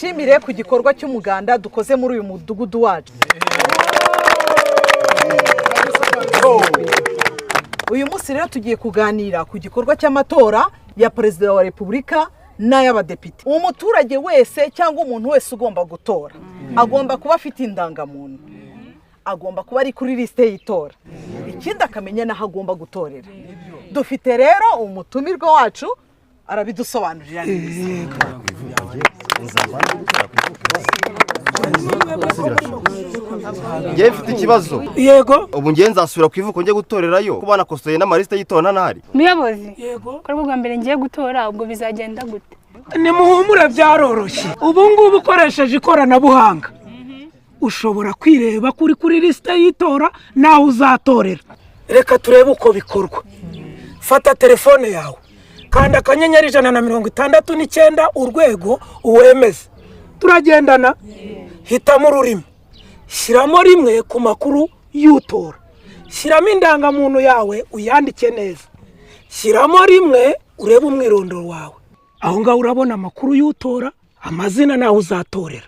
tubashimire ku gikorwa cy'umuganda dukoze muri uyu mudugudu wacu. Uyu munsi rero tugiye kuganira ku gikorwa cy'amatora ya Perezida wa Repubulika n'ay'abadepite. Umuturage wese cyangwa umuntu wese ugomba gutora agomba kuba afite indangamuntu, agomba kuba ari kuri liste y'itora, ikindi akamenya naho agomba gutorera. Dufite rero umutumirwa wacu arabidusobanurira neza. Ngiye mfite ikibazo. Yego. Ubu ngiye nzasubira ku ivuko njye gutorerayo kuba nakosoye n'amaliste y'itora ntahari. Muyobozi. Yego. Ko rwo mbere ngiye gutora ubwo bizagenda gute? Ni muhumura byaroroshye. Ubu ngubu ukoresheje ikoranabuhanga. Ushobora kwireba kuri liste y'itora naho uzatorera. Reka turebe uko bikorwa. Fata telefone yawe. Kanda akanyenyeri 169 urwego uwemeze. Turagendana. Hitamo ururimi. Shyiramo rimwe ku makuru y'utora. Shyiramo indangamuntu yawe uyandike neza. Shyiramo rimwe urebe umwirondoro wawe. Aho ngaho urabona amakuru y'utora, amazina naho uzatorera.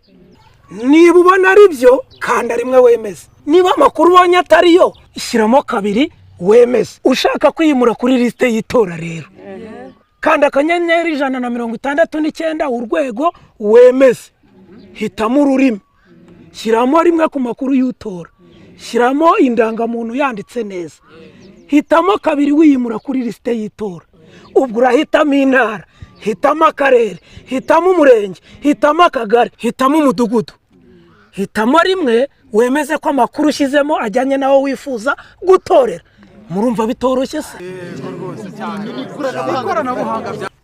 Niba ubona ari byo, kanda rimwe wemeze. Niba amakuru ubonye atari yo, shyiramo kabiri wemeze. Ushaka kwimura kuri liste y'itora rero. Kanda akanyenyeri 169 urwego wemeze. Hitamo ururimi. Shyiramo rimwe ku makuru y'utora. Shyiramo indangamuntu yanditse neza. Hitamo kabiri wiyimura kuri liste y'itora. Ubwo urahitamo intara, hitamo akarere, hitamo umurenge, hitamo akagari, hitamo umudugudu. Hitamo rimwe wemeze ko amakuru ushyizemo ajyanye nawo wifuza gutorera. Murumva bitoroshye se?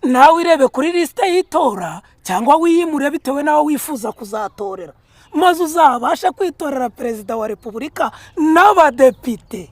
Nawe irebe kuri liste y'itora cyangwa wiyimure bitewe nawo wifuza kuzatorera. Maze uzabasha kwitorera Perezida wa Repubulika n'abadepite.